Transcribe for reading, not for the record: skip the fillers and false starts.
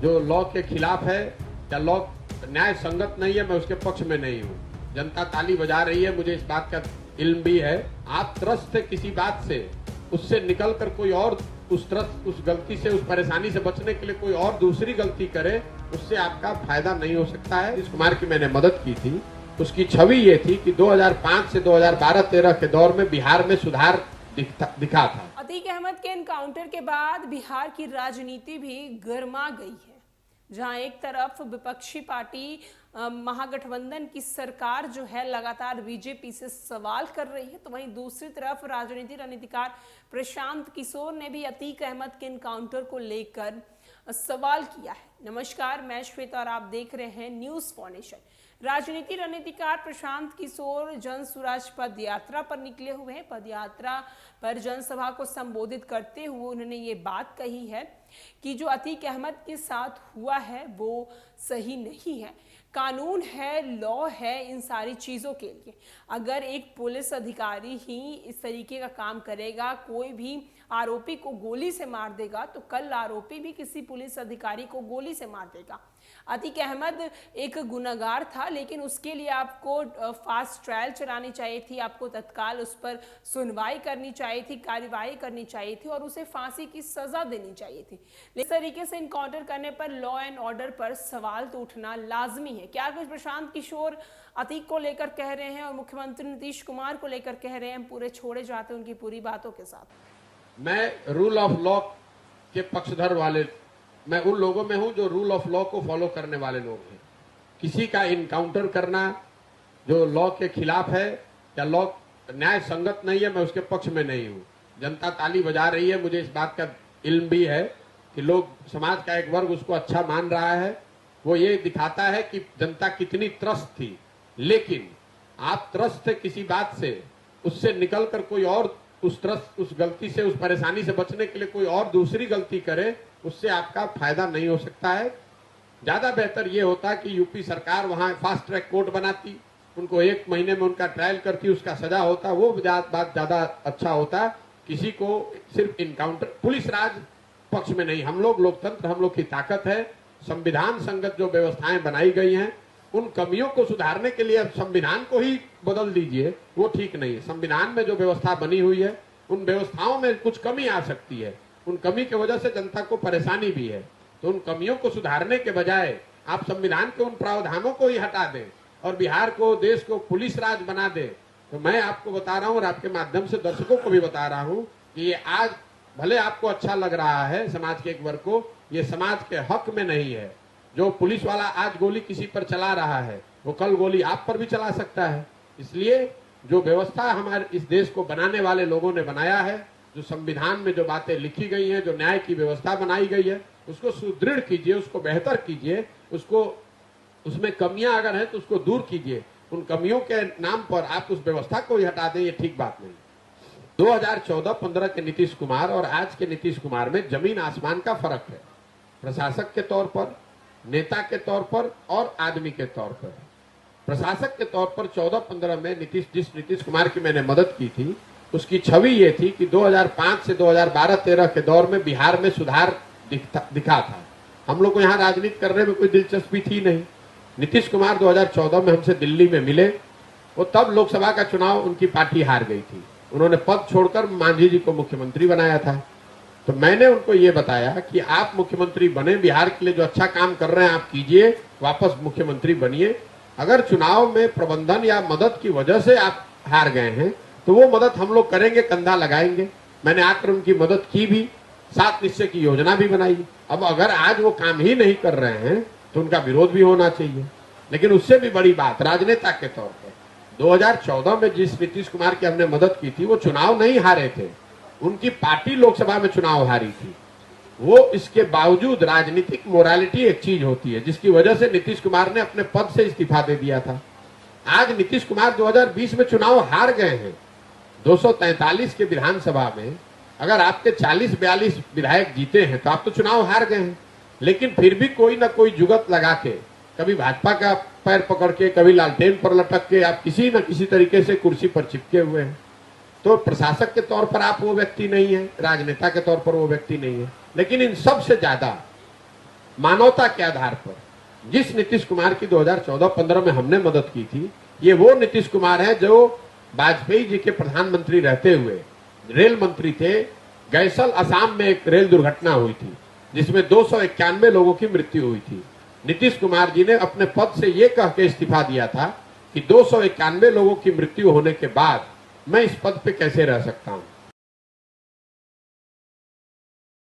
जो लॉ के खिलाफ है या लॉ न्याय संगत नहीं है, मैं उसके पक्ष में नहीं हूँ। जनता ताली बजा रही है, मुझे इस बात का इल्म भी है। आप त्रस्त थे किसी बात से, उससे निकल कर कोई और उस गलती से, उस परेशानी से बचने के लिए कोई और दूसरी गलती करे, उससे आपका फायदा नहीं हो सकता है। नीतीश कुमार की मैंने मदद की थी, उसकी छवि ये थी कि 2005 से 2012-13 के दौर में बिहार में सुधार दिखा था। अतीक अहमद के एनकाउंटर के बाद बिहार की राजनीति भी गर्मा गई है, जहां एक तरफ विपक्षी पार्टी महागठबंधन की सरकार जो है लगातार बीजेपी से सवाल कर रही है, तो वहीं दूसरी तरफ राजनीति रणनीतिकार प्रशांत किशोर ने भी अतीक अहमद के एनकाउंटर को लेकर सवाल किया है। नमस्कार, मैं श्वेता और आप देख रहे हैं न्यूज़ फॉर नेशन। राजनीति रणनीतिकार प्रशांत किशोर जन स्वराज पद यात्रा पर निकले हुए हैं। पद यात्रा पर जनसभा को संबोधित करते हुए उन्होंने ये बात कही है कि जो अतीक अहमद के साथ हुआ है वो सही नहीं है। कानून है, लॉ है इन सारी चीज़ों के लिए। अगर एक पुलिस अधिकारी ही इस तरीके का काम करेगा, कोई भी आरोपी को गोली से मार देगा, तो कल आरोपी भी किसी पुलिस अधिकारी को गोली से मार देगा। अतीक अहमद एक गुनहगार था, लेकिन उसके लिए आपको फास्ट ट्रायल चलानी चाहिए थी, आपको तत्काल उस पर सुनवाई करनी चाहिए थी, कार्यवाही करनी चाहिए थी और उसे फांसी की सजा देनी चाहिए थी। इस तरीके से इनकाउंटर करने पर लॉ एंड ऑर्डर पर सवाल तो उठना लाजमी है। क्या कुछ प्रशांत किशोर अतीक को लेकर कह रहे हैं और मुख्यमंत्री नीतीश कुमार को लेकर कह रहे हैं, पूरे छोड़े जाते हैं उनकी पूरी बातों के साथ। मैं रूल ऑफ लॉ के पक्षधर वाले, मैं उन लोगों में हूं जो रूल ऑफ लॉ को फॉलो करने वाले लोग हैं। किसी का इनकाउंटर करना जो लॉ के खिलाफ है या लॉ न्याय संगत नहीं है, मैं उसके पक्ष में नहीं हूं। जनता ताली बजा रही है, मुझे इस बात का इल्म भी है कि लोग, समाज का एक वर्ग उसको अच्छा मान रहा है। वो ये दिखाता है कि जनता कितनी त्रस्त थी। लेकिन आप त्रस्त थे किसी बात से, उससे निकल कर कोई और उस गलती से, उस परेशानी से बचने के लिए कोई और दूसरी गलती करे, उससे आपका फायदा नहीं हो सकता है। ज्यादा बेहतर ये होता कि यूपी सरकार वहां फास्ट ट्रैक कोर्ट बनाती, उनको 1 महीने में उनका ट्रायल करती, उसका सजा होता, वो बात ज्यादा अच्छा होता। किसी को सिर्फ इनकाउंटर, पुलिस राज पक्ष में नहीं, हम लोग लोकतंत्र, हम लोग की ताकत है। संविधान संगत जो व्यवस्थाएं बनाई गई हैं, उन कमियों को सुधारने के लिए अब संविधान को ही बदल दीजिए, वो ठीक नहीं है। संविधान में जो व्यवस्था बनी हुई है, उन व्यवस्थाओं में कुछ कमी आ सकती है, उन कमी की वजह से जनता को परेशानी भी है। तो उन कमियों को सुधारने के बजाय आप संविधान के उन प्रावधानों को ही हटा दें और बिहार को, देश को पुलिस राज बना दें। तो मैं आपको बता रहा हूं और आपके माध्यम से दर्शकों को भी बता रहा हूं कि ये आज भले आपको अच्छा लग रहा है समाज के एक वर्ग को, ये समाज के हक में नहीं है। जो पुलिस वाला आज गोली किसी पर चला रहा है, वो कल गोली आप पर भी चला सकता है। इसलिए जो व्यवस्था हमारे इस देश को बनाने वाले लोगों ने बनाया है, जो संविधान में जो बातें लिखी गई हैं, जो न्याय की व्यवस्था बनाई गई है, उसको सुदृढ़ कीजिए, उसको बेहतर कीजिए, उसको, उसमें कमियां अगर हैं तो उसको दूर कीजिए। उन कमियों के नाम पर आप उस व्यवस्था को ही हटा दें, ये ठीक बात नहीं। 2014-15 के नीतीश कुमार और आज के नीतीश कुमार में जमीन आसमान का फर्क है। प्रशासक के तौर पर, नेता के तौर पर और आदमी के तौर पर। प्रशासक के तौर पर 14-15 में जिस नीतीश कुमार की मैंने मदद की थी, उसकी छवि ये थी कि 2005 से 2012-13 के दौर में बिहार में सुधार दिखा था। हम लोग को यहाँ राजनीति करने में कोई दिलचस्पी थी नहीं। नीतीश कुमार 2014 में हमसे दिल्ली में मिले, वो तब लोकसभा का चुनाव उनकी पार्टी हार गई थी। उन्होंने पद छोड़कर मांझी जी को मुख्यमंत्री बनाया था। तो मैंने उनको ये बताया कि आप मुख्यमंत्री बने, बिहार के लिए जो अच्छा काम कर रहे हैं आप कीजिए, वापस मुख्यमंत्री बनिए। अगर चुनाव में प्रबंधन या मदद की वजह से आप हार गए हैं तो वो मदद हम लोग करेंगे, कंधा लगाएंगे। मैंने आकर उनकी मदद की भी, 7 निश्चय की योजना भी बनाई। अब अगर आज वो काम ही नहीं कर रहे हैं तो उनका विरोध भी होना चाहिए। लेकिन उससे भी बड़ी बात, राजनेता के तौर पर 2014 में जिस नीतीश कुमार की हमने मदद की थी, वो चुनाव नहीं हारे थे, उनकी पार्टी लोकसभा में चुनाव हारी थी। वो इसके बावजूद, राजनीतिक मोरालिटी एक चीज होती है जिसकी वजह से नीतीश कुमार ने अपने पद से इस्तीफा दे दिया था। आज नीतीश कुमार 2020 में चुनाव हार गए हैं। 243 के विधानसभा में अगर आपके 40-42 विधायक जीते हैं तो आप तो चुनाव हार गए हैं। लेकिन फिर भी कोई ना कोई जुगत लगा के, कभी भाजपा का पैर पकड़ के, कभी लालटेन पर लटक के, आप किसी न किसी तरीके से कुर्सी पर चिपके हुए हैं। तो प्रशासक के तौर पर आप वो व्यक्ति नहीं है, राजनेता के तौर पर वो व्यक्ति नहीं है। लेकिन इन सब से ज्यादा मानवता के आधार पर जिस नीतीश कुमार की 2014-15 में हमने मदद की थी, ये वो नीतीश कुमार है जो वाजपेयी जी के प्रधानमंत्री रहते हुए रेल मंत्री थे। गैसल असम में एक रेल दुर्घटना हुई थी जिसमें 291 लोगों की मृत्यु हुई थी। नीतीश कुमार जी ने अपने पद से ये कह के इस्तीफा दिया था कि 291 लोगों की मृत्यु होने के बाद मैं इस पद पे कैसे रह सकता हूं।